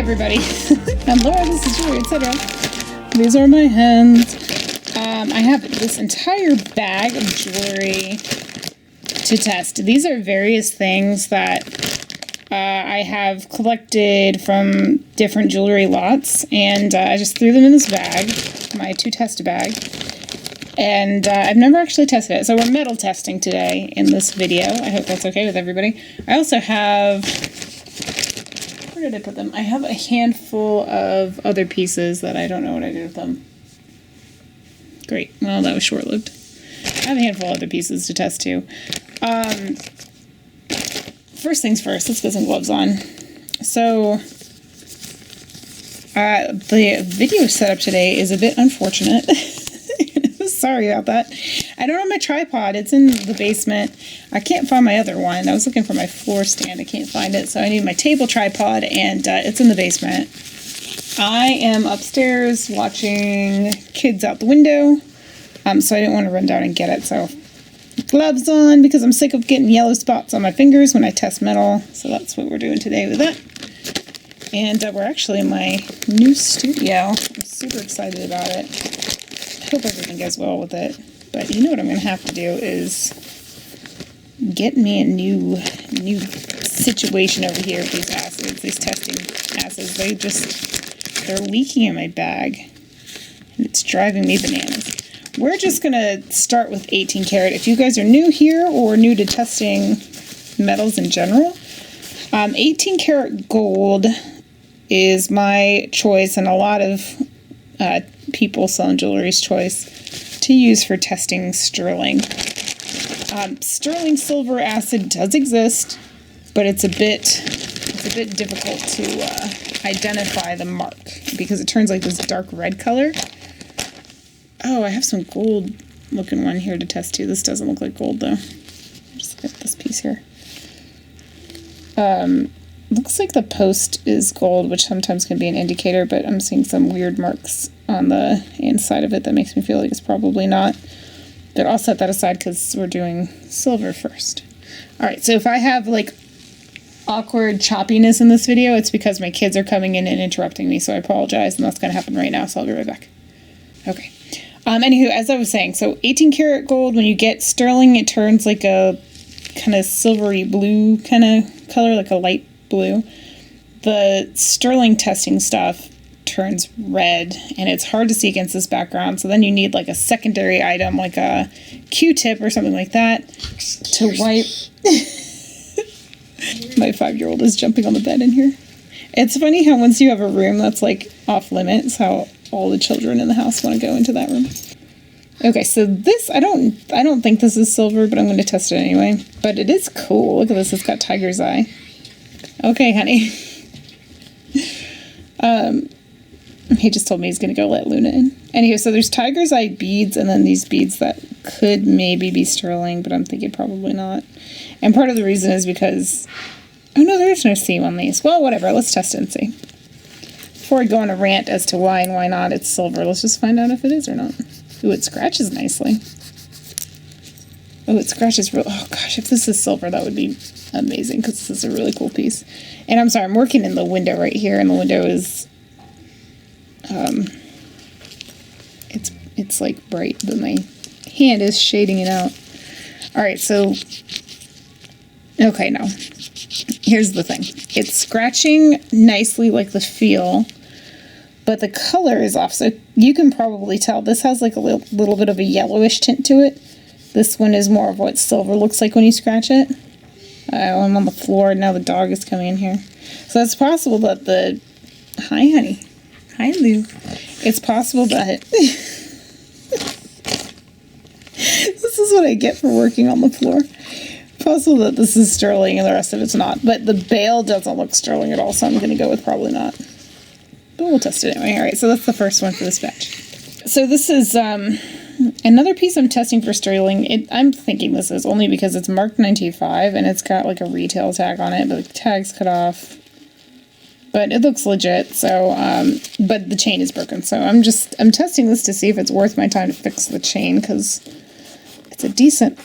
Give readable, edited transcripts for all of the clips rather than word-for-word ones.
everybody. I'm Laura, this is Julie, etc. These are my hens. I have this entire bag of jewelry to test. These are various things that I have collected from different jewelry lots, and I just threw them in this bag, my to-test bag. And I've never actually tested it, so we're metal testing today in this video. I hope that's okay with everybody. I also have... Where did I put them? I have a handful of other pieces that I don't know what I did with them. Great. Well, that was short-lived. I have a handful of other pieces to test, too. First things first, let's get some gloves on. So, the video setup today is a bit unfortunate. Sorry about that. I don't have my tripod. It's in the basement. I can't find my other one. I was looking for my floor stand. I can't find it. So I need my table tripod, and it's in the basement. I am upstairs watching kids out the window. So I didn't want to run down and get it. So gloves on because I'm sick of getting yellow spots on my fingers when I test metal. So that's what we're doing today with that. And we're actually in my new studio. I'm super excited about it. I hope everything goes well with it, but you know what I'm going to have to do is get me a new situation over here with these acids, these testing acids. They're leaking in my bag, and it's driving me bananas. We're just going to start with 18 karat. If you guys are new here or new to testing metals in general, 18 karat gold is my choice, and a lot of people selling jewelry's choice to use for testing sterling. Sterling silver acid does exist, but it's a bit difficult to identify the mark because it turns like this dark red color. Oh, I have some gold looking one here to test too. This doesn't look like gold though. Just look at this piece here. Looks like the post is gold, which sometimes can be an indicator, but I'm seeing some weird marks on the inside of it that makes me feel like it's probably not. But I'll set that aside because we're doing silver first. Alright, so if I have like awkward choppiness in this video, it's because my kids are coming in and interrupting me, so I apologize, and that's going to happen right now, so I'll be right back. Okay. Anywho, as I was saying, so 18 karat gold, when you get sterling, it turns like a kind of silvery blue kind of color, like a light blue. The sterling testing stuff turns red, and it's hard to see against this background, so then you need like a secondary item, like a Q-tip or something like that, to wipe. My 5-year-old is jumping on the bed in here. It's funny how once you have a room that's like off limits, how all the children in the house want to go into that room. Okay, so this, I don't think this is silver, but I'm going to test it anyway. But it is cool. Look at this, it's got tiger's eye. Okay, honey. He just told me he's going to go let Luna in. Anyway, so there's tiger's eye beads, and then these beads that could maybe be sterling, but I'm thinking probably not. And part of the reason is because... Oh, no, there's no seam on these. Well, whatever. Let's test it and see. Before I go on a rant as to why and why not it's silver, let's just find out if it is or not. Ooh, it scratches nicely. Oh, it scratches real... Oh, gosh, if this is silver, that would be amazing, because this is a really cool piece. And I'm sorry, I'm working in the window right here, and the window is... It's like bright, but my hand is shading it out. Alright, so... Okay, now. Here's the thing. It's scratching nicely like the feel, but the color is off, so you can probably tell this has like a little bit of a yellowish tint to it. This one is more of what silver looks like when you scratch it. I'm on the floor, now the dog is coming in here. So it's possible that the... Hi, honey. Hi, Lou. It's possible that... This is what I get for working on the floor. Possible that this is sterling and the rest of it's not, but the bail doesn't look sterling at all, so I'm going to go with probably not. But we'll test it anyway. Alright, so that's the first one for this batch. So this is another piece I'm testing for sterling. I'm thinking this is only because it's marked 925 and it's got like a retail tag on it, but the tag's cut off. But it looks legit, so, but the chain is broken, so I'm testing this to see if it's worth my time to fix the chain, because it's a decent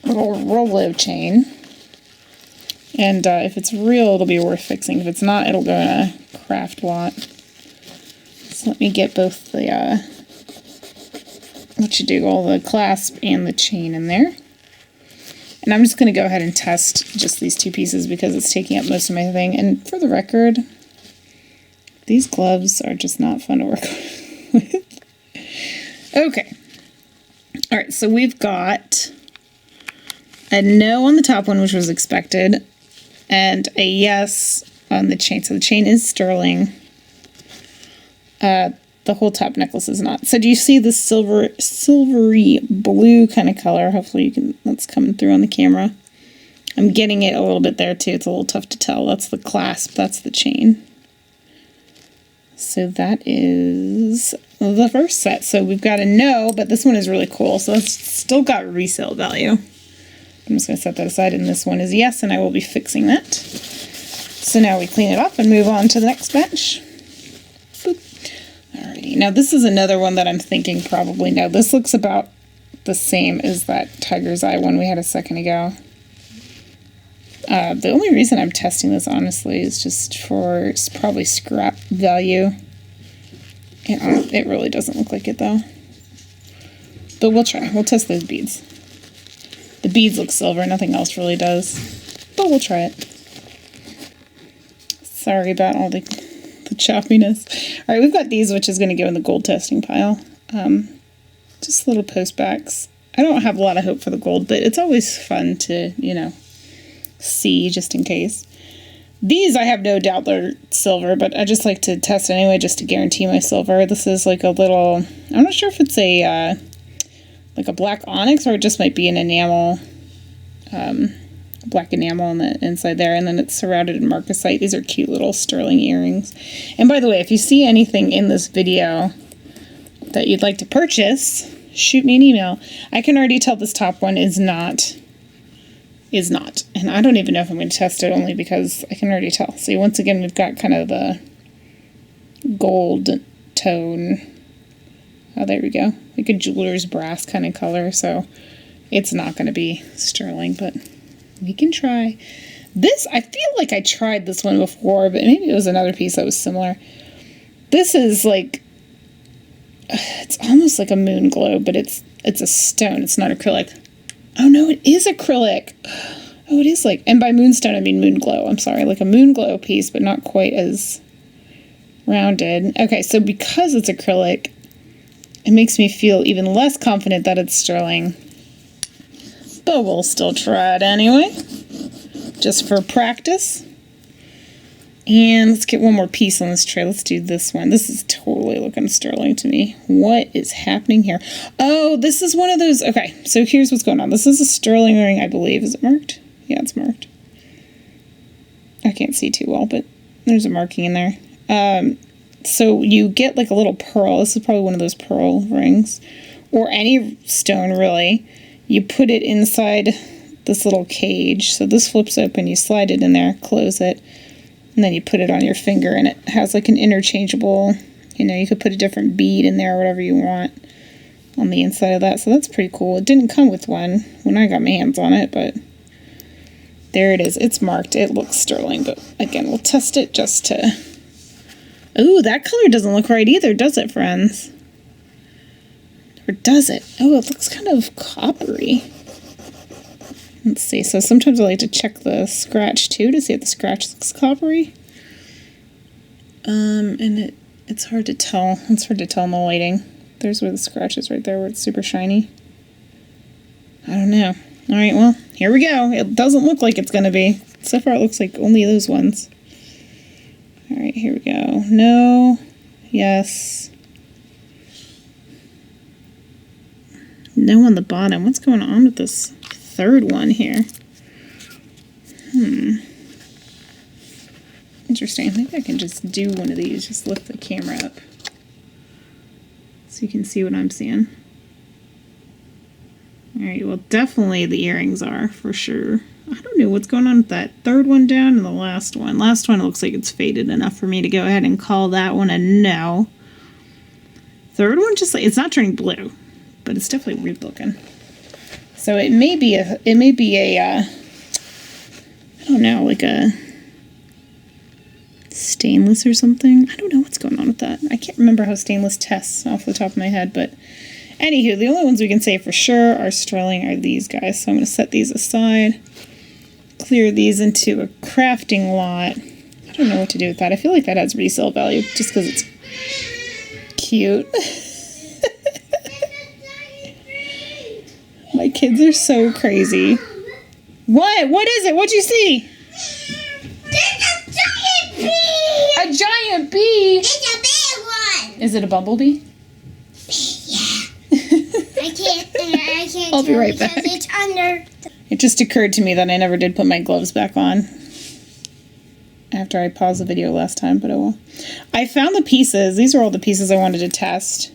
little roll-live chain. And if it's real, it'll be worth fixing. If it's not, it'll go in a craft lot. So let me get both the, all the clasp and the chain in there. And I'm just going to go ahead and test just these two pieces because it's taking up most of my thing. And for the record, these gloves are just not fun to work with. Okay. All right, so we've got a no on the top one, which was expected, and a yes on the chain. So the chain is sterling. The whole top necklace is not. So do you see the silvery blue kind of color? Hopefully you can, that's coming through on the camera. I'm getting it a little bit there too. It's a little tough to tell. That's the clasp, that's the chain. So that is the first set. So we've got a no, but this one is really cool. So it's still got resale value. I'm just going to set that aside, and this one is yes, and I will be fixing that. So now we clean it up and move on to the next batch. Alrighty, now this is another one that I'm thinking probably no. This looks about the same as that tiger's eye one we had a second ago. The only reason I'm testing this, honestly, is just for probably scrap value. It really doesn't look like it, though. But we'll try. We'll test those beads. The beads look silver. Nothing else really does. But we'll try it. Sorry about all the choppiness. All right, we've got these, which is going to go in the gold testing pile. Just little post backs. I don't have a lot of hope for the gold, but it's always fun to, you know, see just in case. These I have no doubt they're silver, but I just like to test anyway just to guarantee my silver. This is like a little, I'm not sure if it's a like a black onyx or it just might be an enamel, black enamel on the inside there, and then it's surrounded in marcasite. These are cute little sterling earrings. And by the way, if you see anything in this video that you'd like to purchase, shoot me an email. I can already tell this top one is not. And I don't even know if I'm going to test it, only because I can already tell. See, once again, we've got kind of the gold tone. Oh, there we go. Like a jeweler's brass kind of color. So it's not going to be sterling, but we can try. This, I feel like I tried this one before, but maybe it was another piece that was similar. This is like, it's almost like a moon globe, but it's a stone. It's not acrylic. Oh, no, it is acrylic. Oh, it is like, and by moonstone, I mean moon glow. I'm sorry, like a moon glow piece, but not quite as rounded. Okay, so because it's acrylic, it makes me feel even less confident that it's sterling. But we'll still try it anyway, just for practice. And let's get one more piece on this tray. Let's do this one. This is totally looking sterling to me. What is happening here? Oh, this is one of those. Okay, so here's what's going on. This is a sterling ring, I believe. Is it marked? Yeah, it's marked. I can't see too well, but there's a marking in there. So you get like a little pearl. This is probably one of those pearl rings. Or any stone, really. You put it inside this little cage. So this flips open. You slide it in there, close it. And then you put it on your finger, and it has like an interchangeable, you know, you could put a different bead in there or whatever you want on the inside of that. So that's pretty cool. It didn't come with one when I got my hands on it, but there it is. It's marked. It looks sterling, but again, we'll test it just to... Ooh, that color doesn't look right either, does it, friends? Or does it? Oh, it looks kind of coppery. Let's see, so sometimes I like to check the scratch too to see if the scratch looks coppery. And it's hard to tell. It's hard to tell in the lighting. There's where the scratch is right there where it's super shiny. I don't know. Alright, well, here we go. It doesn't look like it's going to be. So far it looks like only those ones. Alright, here we go. No. Yes. No on the bottom. What's going on with this third one here? Interesting. I think I can just do one of these. Just lift the camera up so you can see what I'm seeing. Alright, well, definitely the earrings are, for sure. I don't know what's going on with that third one down and the last one. Last one looks like it's faded enough for me to go ahead and call that one a no. Third one, just like, it's not turning blue, but it's definitely weird looking. So it may be a, I don't know, like a stainless or something. I don't know what's going on with that. I can't remember how stainless tests off the top of my head, but anywho, the only ones we can say for sure are sterling are these guys. So I'm going to set these aside, clear these into a crafting lot. I don't know what to do with that. I feel like that has resale value just because it's cute. My kids are so crazy. What? What is it? What'd you see? There's a giant bee! A giant bee? It's a big one! Is it a bumblebee? Yeah. I can't I'll be right back. because it's under. It just occurred to me that I never did put my gloves back on after I paused the video last time, but oh well. I found the pieces. These are all the pieces I wanted to test.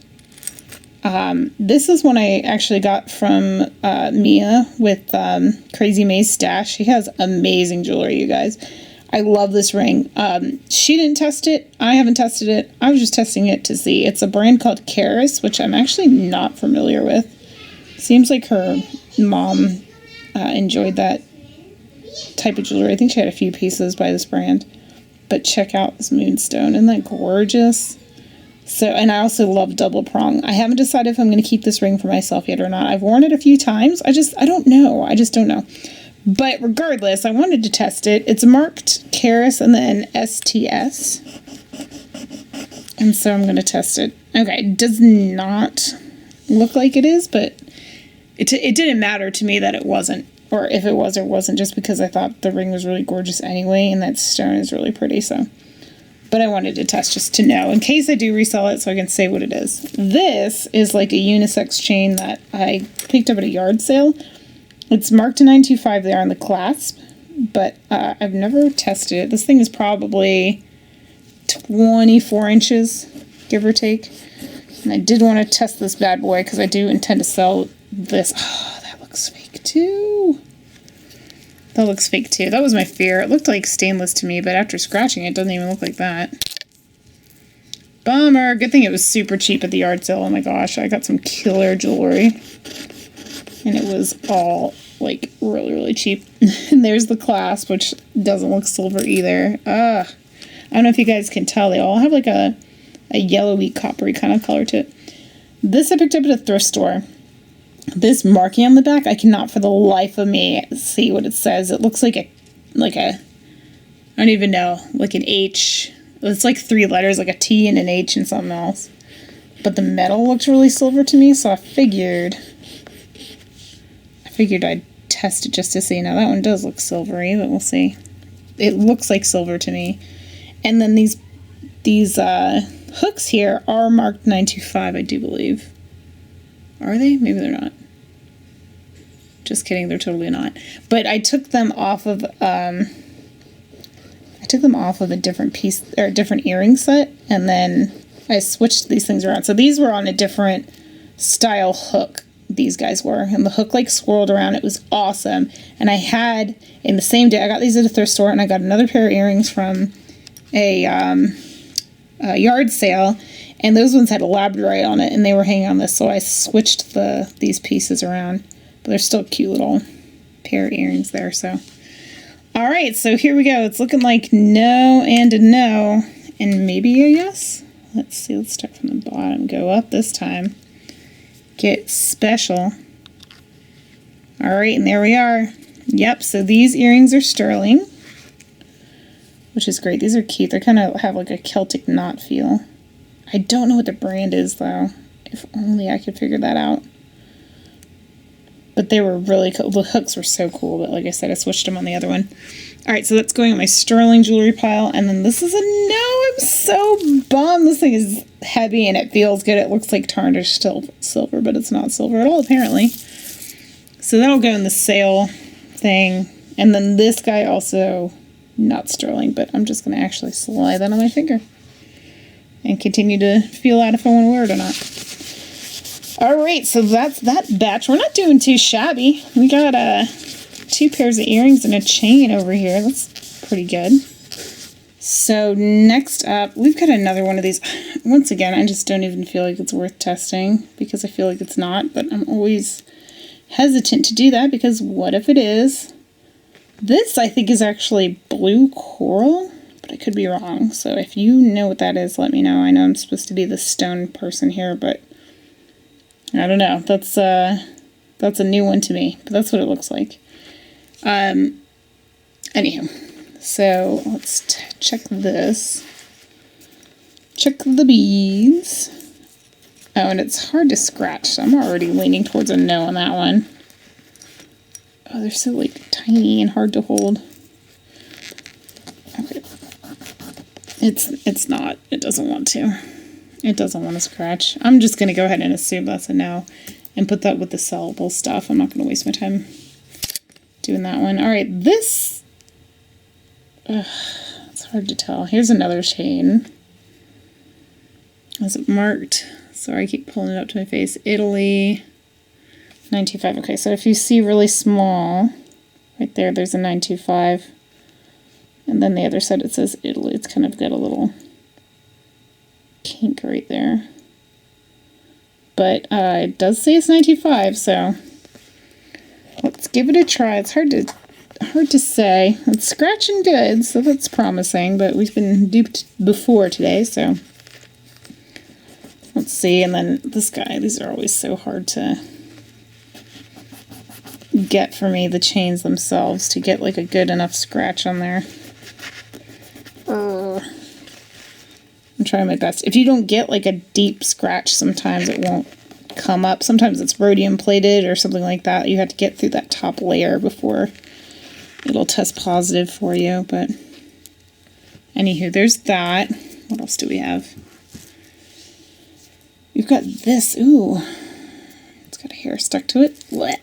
This is one I actually got from Mia with Crazy May's Stash. She has amazing jewelry, you guys. I love this ring. She didn't test it. I haven't tested it. I was just testing it to see. It's a brand called Karis, which I'm actually not familiar with. Seems like her mom enjoyed that type of jewelry. I think she had a few pieces by this brand. But check out this moonstone. Isn't that gorgeous? So, and I also love double prong. I haven't decided if I'm going to keep this ring for myself yet or not. I've worn it a few times. I don't know. I just don't know. But regardless, I wanted to test it. It's marked Karis and then STS. And so I'm going to test it. Okay, it does not look like it is, but it didn't matter to me that it wasn't. Or if it was or wasn't, just because I thought the ring was really gorgeous anyway, and that stone is really pretty, so. But I wanted to test just to know, in case I do resell it, so I can say what it is. This is like a unisex chain that I picked up at a yard sale. It's marked a 925 there on the clasp, but I've never tested it. This thing is probably 24 inches, give or take. And I did want to test this bad boy, because I do intend to sell this. Oh, that looks fake too. That looks fake too. That was my fear. It looked like stainless to me, but after scratching it, it doesn't even look like that. Bummer. Good thing it was super cheap at the yard sale. Oh my gosh, I got some killer jewelry. And it was all, like, really, really cheap. And there's the clasp, which doesn't look silver either. I don't know if you guys can tell. They all have, like, a yellowy, coppery kind of color to it. This I picked up at a thrift store. This marking on the back, I cannot for the life of me see what it says. It looks like a, I don't even know, like an H. It's like 3 letters, like a T and an H and something else. But the metal looks really silver to me, so I figured I'd test it just to see. Now that one does look silvery, but we'll see. It looks like silver to me. And then these hooks here are marked 925, I do believe. Are they? Maybe they're not. Just kidding, they're totally not. But I took them off of a different piece or a different earring set, and then I switched these things around. So these were on a different style hook. These guys were, and the hook like swirled around. It was awesome. And I had in the same day, I got these at a thrift store, and I got another pair of earrings from a yard sale. And those ones had a labradorite on it, and they were hanging on this, so I switched these pieces around. But they're still a cute little pair of earrings there, so. All right, so here we go. It's looking like no and a no, and maybe a yes. Let's see, let's start from the bottom, go up this time. Get special. All right, and there we are. Yep, so these earrings are sterling, which is great. These are cute. They kind of have like a Celtic knot feel. I don't know what the brand is, though. If only I could figure that out. But they were really cool. The hooks were so cool, but like I said, I switched them on the other one. All right, so that's going on my sterling jewelry pile. And then this is a no. I'm so bummed. This thing is heavy and it feels good. It looks like tarnished silver, but it's not silver at all, apparently. So that'll go in the sale thing. And then this guy also, not sterling, but I'm just going to actually slide that on my finger and continue to feel out if I want to wear it or not. All right, so that's that batch. We're not doing too shabby. We got 2 pairs of earrings and a chain over here. That's pretty good. So next up, we've got another one of these. Once again, I just don't even feel like it's worth testing because I feel like it's not, but I'm always hesitant to do that because what if it is? This, I think, is actually blue coral. but I could be wrong. So if you know what that is, let me know. I know I'm supposed to be the stone person here, but I don't know. That's a new one to me, but that's what it looks like. Anywho, so let's check this. Check the beads. Oh, and it's hard to scratch, so I'm already leaning towards a no on that one. Oh, they're so, like, tiny and hard to hold. Okay. It's not. It doesn't want to. It doesn't want to scratch. I'm just going to go ahead and assume that's a no and put that with the sellable stuff. I'm not going to waste my time doing that one. All right, this... it's hard to tell. Here's another chain. Is it marked? Sorry, I keep pulling it up to my face. Italy, 925. Okay, so if you see really small, right there, there's a 925. And then the other side, it says Italy. It's kind of got a little kink right there. But it does say it's 925, so let's give it a try. It's hard to say. It's scratching good, so that's promising, but we've been duped before today, so... Let's see, and then this guy, these are always so hard to get for me, the chains themselves, to get like a good enough scratch on there. I'm trying my best. If you don't get like a deep scratch, sometimes it won't come up. Sometimes it's rhodium plated or something like that. You have to get through that top layer before it'll test positive for you, but anywho, there's that. What else do we have? You've got this. Ooh. It's got a hair stuck to it. Blech.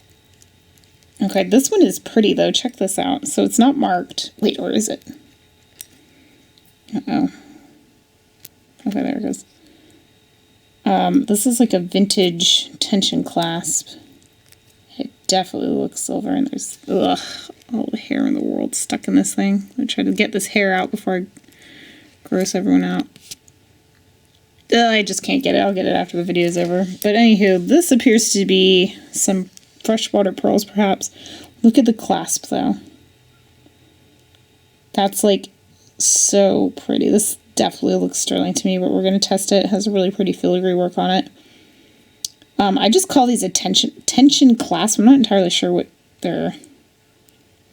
Okay, this one is pretty, though. Check this out. So it's not marked. Wait, or is it? Uh-oh. Okay, there it goes. This is like a vintage tension clasp. It definitely looks silver, and there's all the hair in the world stuck in this thing. I'm going to try to get this hair out before I gross everyone out. I just can't get it. I'll get it after the video is over. But anywho, this appears to be some freshwater pearls, perhaps. Look at the clasp, though. That's, like, so pretty. This definitely looks sterling to me, but we're going to test it. It has a really pretty filigree work on it. I just call these a tension clasp. I'm not entirely sure what their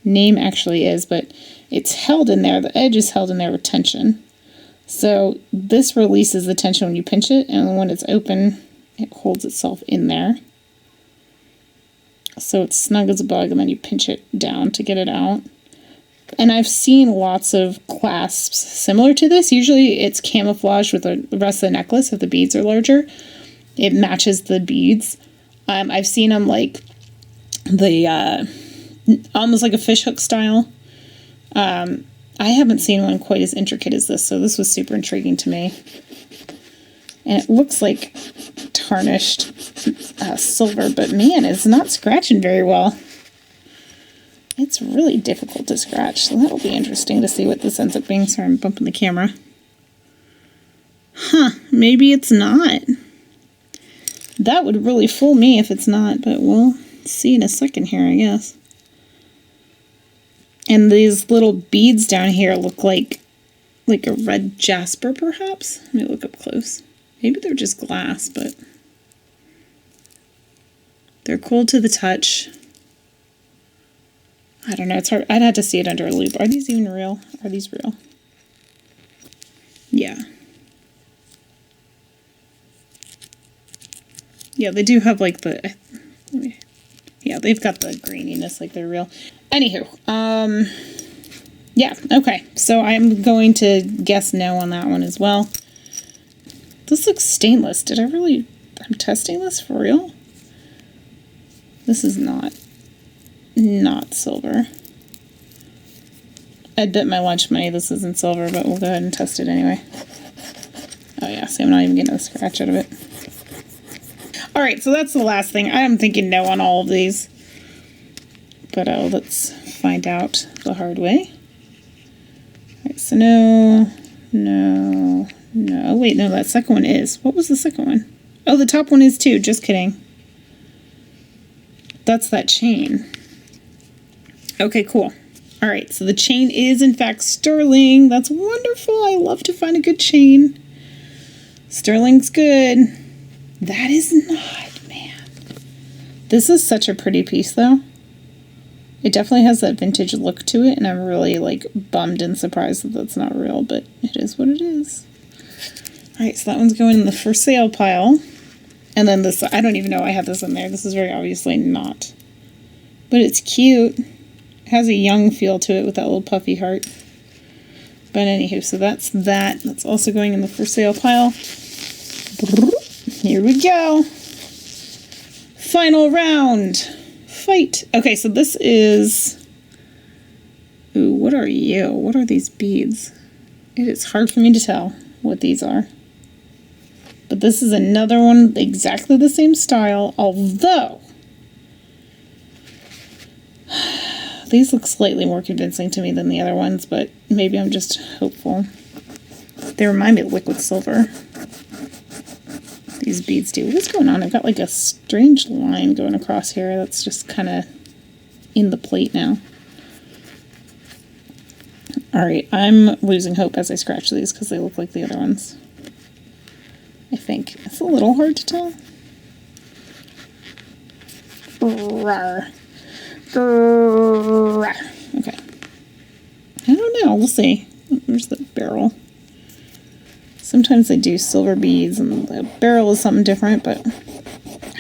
name actually is, but it's held in there. The edge is held in there with tension. So this releases the tension when you pinch it, and when it's open, it holds itself in there. So it's snug as a bug, and then you pinch it down to get it out. And I've seen lots of clasps similar to this. Usually it's camouflaged with the rest of the necklace if the beads are larger. It matches the beads. I've seen them like the almost like a fishhook style. I haven't seen one quite as intricate as this, so this was super intriguing to me. And it looks like tarnished silver, but man, it's not scratching very well. It's really difficult to scratch, so that'll be interesting to see what this ends up being. Sorry, I'm bumping the camera. Huh, maybe it's not. That would really fool me if it's not, but we'll see in a second here, I guess. And these little beads down here look like a red jasper, perhaps? Let me look up close. Maybe they're just glass, but they're cool to the touch. I don't know. It's hard. I'd have to see it under a loupe. Are these even real? Are these real? Yeah. Yeah, they do have like the... Yeah, they've got the graininess like they're real. Anywho, yeah, okay. So I'm going to guess no on that one as well. This looks stainless. Did I really... I'm testing this for real? This is not silver. I'd bet my lunch money this isn't silver, but we'll go ahead and test it anyway. Oh yeah, see, I'm not even getting a scratch out of it. Alright, so that's the last thing. I'm thinking no on all of these. But let's find out the hard way. Alright, so no. Oh, wait, no, that second one is. What was the second one? Oh, the top one is too. Just kidding. That's that chain. Okay, cool. All right, so the chain is in fact sterling. That's wonderful. I love to find a good chain. Sterling's good. That is not, man. This is such a pretty piece though. It definitely has that vintage look to it, and I'm really like bummed and surprised that that's not real, but it is what it is. All right, so that one's going in the for sale pile. And then this, I don't even know I have this in there. This is very obviously not. But it's cute. It has a young feel to it with that little puffy heart. But anywho, so that's that. That's also going in the for sale pile. Here we go. Final round. Fight. Okay, so this is... Ooh, what are you? What are these beads? It is hard for me to tell what these are. But this is another one exactly the same style, although... These look slightly more convincing to me than the other ones, but maybe I'm just hopeful. They remind me of liquid silver. These beads do. What's going on? I've got like a strange line going across here that's just kind of in the plate now. Alright, I'm losing hope as I scratch these because they look like the other ones. I think. It's a little hard to tell. Rawr. Okay. I don't know. We'll see. There's the barrel. Sometimes they do silver beads and the barrel is something different, but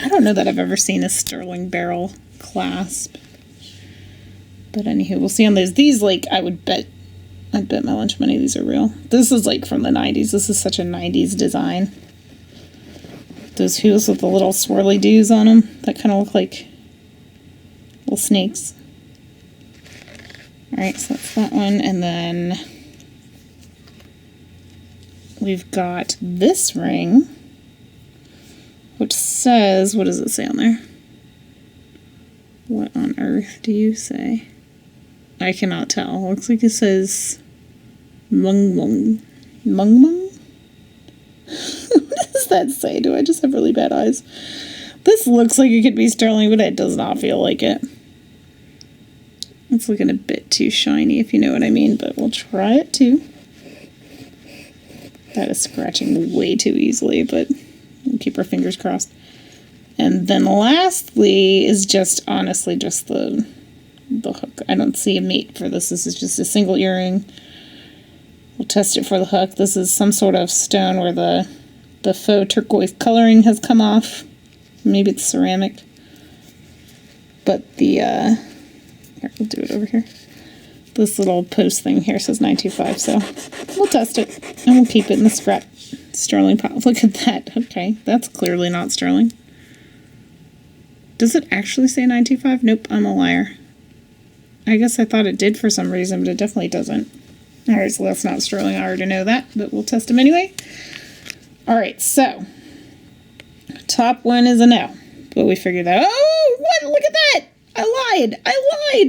I don't know that I've ever seen a sterling barrel clasp. But anywho, we'll see on those. These, like, I'd bet my lunch money these are real. This is like from the 90s. This is such a 90s design. Those hooves with the little swirly doos on them that kind of look like little snakes. Alright, so that's that one. And then we've got this ring, which says, what does it say on there? What on earth do you say? I cannot tell. Looks like it says Mung Mung. Mung Mung? What does that say? Do I just have really bad eyes? This looks like it could be sterling, but it does not feel like it. It's looking a bit too shiny, if you know what I mean, but we'll try it too. That is scratching way too easily, but we'll keep our fingers crossed. And then lastly is just, honestly, just the hook. I don't see a mate for this. This is just a single earring. We'll test it for the hook. This is some sort of stone where the faux turquoise coloring has come off. Maybe it's ceramic. But the, here, we'll do it over here. This little post thing here says 925, so we'll test it. And we'll keep it in the scrap sterling pile. Look at that. Okay, that's clearly not sterling. Does it actually say 925? Nope, I'm a liar. I guess I thought it did for some reason, but it definitely doesn't. Alright, so that's not sterling. I already know that, but we'll test them anyway. Alright, so top one is a no. But we figured out, oh, what? Look at that! I lied!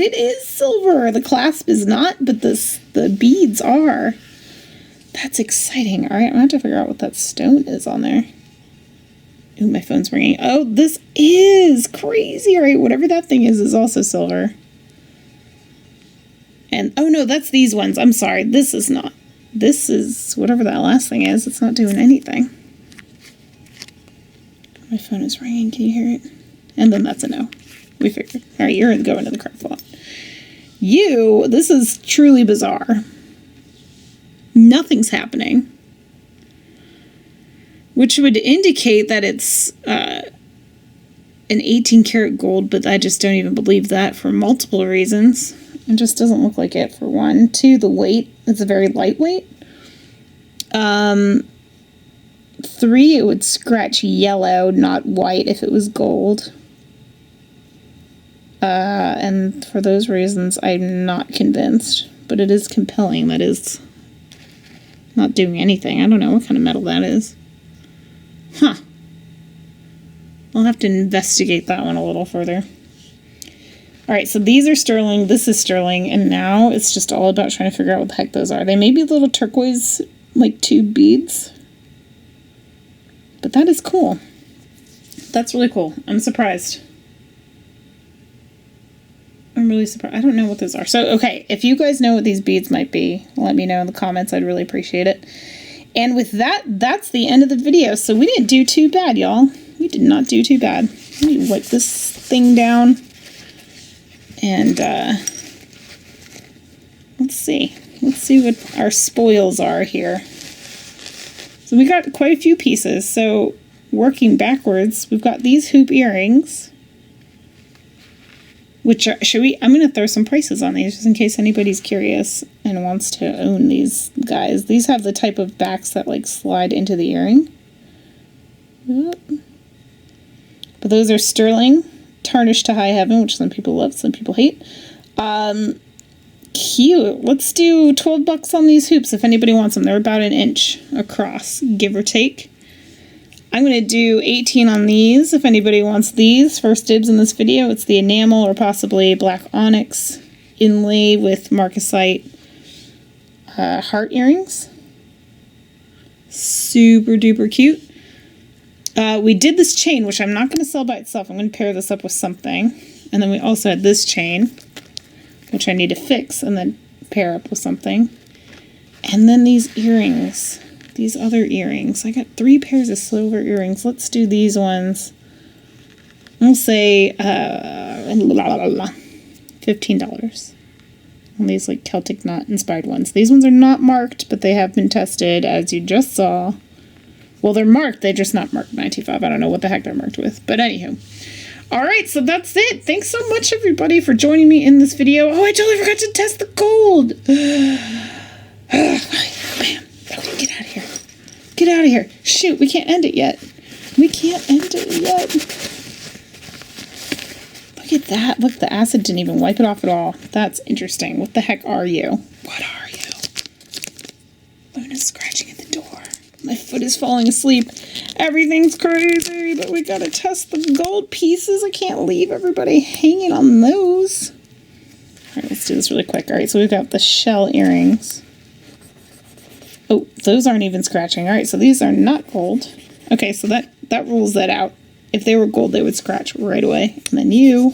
It is silver! The clasp is not, but the beads are. That's exciting. Alright, I'm gonna have to figure out what that stone is on there. Ooh, my phone's ringing. Oh, this is crazy! Alright, whatever that thing is also silver. And, oh no, that's these ones. I'm sorry, this is not. This is, whatever that last thing is, it's not doing anything. My phone is ringing, can you hear it? And then that's a no. We figured. Alright, you're going to the craft lot. This is truly bizarre. Nothing's happening. Which would indicate that it's an 18 karat gold, but I just don't even believe that for multiple reasons. It just doesn't look like it, for one. Two, the weight is a very lightweight. Three, it would scratch yellow, not white, if it was gold. And for those reasons, I'm not convinced. But it is compelling. That is not doing anything. I don't know what kind of metal that is. Huh. I'll have to investigate that one a little further. Alright, so these are sterling, this is sterling, and now it's just all about trying to figure out what the heck those are. They may be little turquoise, like, tube beads. But that is cool. That's really cool. I'm surprised. I'm really surprised. I don't know what those are. So, okay, if you guys know what these beads might be, let me know in the comments. I'd really appreciate it. And with that, that's the end of the video. So we didn't do too bad, y'all. We did not do too bad. Let me wipe this thing down. And let's see. Let's see what our spoils are here. So we got quite a few pieces. So working backwards, we've got these hoop earrings. Which are, I'm going to throw some prices on these just in case anybody's curious and wants to own these guys. These have the type of backs that like slide into the earring. But those are sterling, tarnished to high heaven, which some people love, some people hate. Cute. Let's do $12 on these hoops if anybody wants them. They're about an inch across, give or take. I'm going to do 18 on these if anybody wants these. First dibs in this video. It's the enamel or possibly black onyx inlay with marcasite heart earrings. Super duper cute. We did this chain, which I'm not going to sell by itself. I'm going to pair this up with something. And then we also had this chain, which I need to fix and then pair up with something. And then these earrings. These other earrings. I got 3 pairs of silver earrings. Let's do these ones. I'll say $15 on these like Celtic knot inspired ones. These ones are not marked, but they have been tested, as you just saw. Well, they're marked. They're just not marked 95. I don't know what the heck they're marked with. But anywho. Alright, so that's it. Thanks so much, everybody, for joining me in this video. Oh, I totally forgot to test the gold. Bam. Okay, get out of here. Get out of here. Shoot, we can't end it yet. We can't end it yet. Look at that. Look, the acid didn't even wipe it off at all. That's interesting. What the heck are you? What are you? Luna's scratching at the door. My foot is falling asleep. Everything's crazy, but we gotta test the gold pieces. I can't leave everybody hanging on those. Alright, let's do this really quick. Alright, so we've got the shell earrings. Oh, those aren't even scratching. Alright, so these are not gold. Okay, so that rules that out. If they were gold, they would scratch right away. And then you...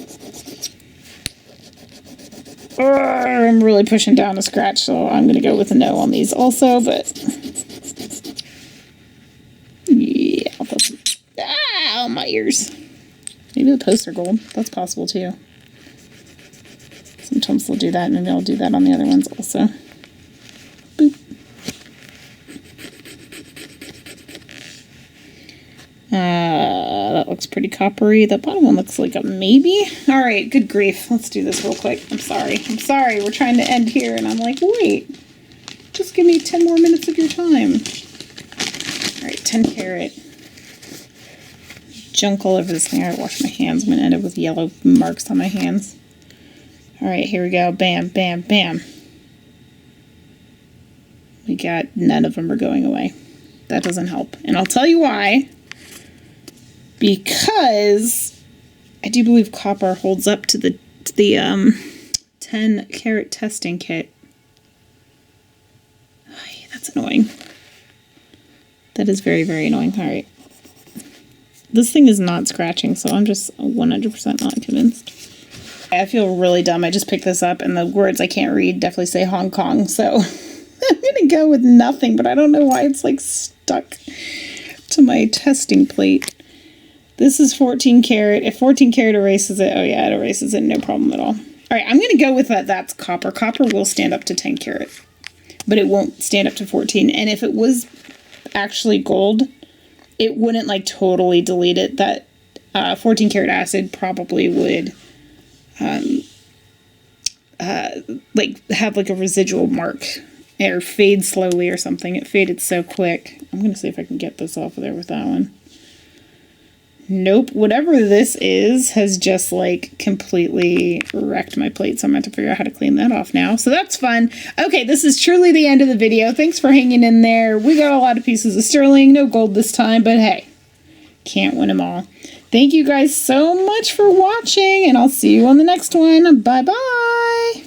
I'm really pushing down a scratch, so I'm going to go with a no on these also, but... Yeah. Ow, my ears. Maybe the posts are gold. That's possible, too. Sometimes they'll do that, and maybe I'll do that on the other ones also. Boop. That looks pretty coppery. The bottom one looks like a maybe. All right, good grief. Let's do this real quick. I'm sorry. We're trying to end here, and I'm like, wait. Just give me 10 more minutes of your time. All right, 10 carat. Junk all over this thing. I gotta wash my hands. I'm going to end up with yellow marks on my hands. All right, here we go. Bam, bam, bam. We got none of them are going away. That doesn't help. And I'll tell you why. Because I do believe copper holds up to the 10 carat testing kit. Ay, that's annoying. That is very, very annoying. All right. This thing is not scratching, so I'm just 100% not convinced. I feel really dumb. I just picked this up, and the words I can't read definitely say Hong Kong, so I'm going to go with nothing, but I don't know why it's, like, stuck to my testing plate. This is 14 karat. If 14 karat erases it, oh yeah, it erases it, no problem at all. All right, I'm going to go with that. That's copper. Copper will stand up to 10 karat, but it won't stand up to 14. And if it was actually gold, it wouldn't like totally delete it. That 14 karat acid probably would like have like a residual mark or fade slowly or something. It faded so quick. I'm going to see if I can get this off of there with that one. Nope, whatever this is has just like completely wrecked my plate, so I'm going to have to figure out how to clean that off now. So that's fun. Okay, this is truly the end of the video. Thanks for hanging in there. We got a lot of pieces of sterling, no gold this time, but hey, can't win them all. Thank you guys so much for watching, and I'll see you on the next one. Bye-bye.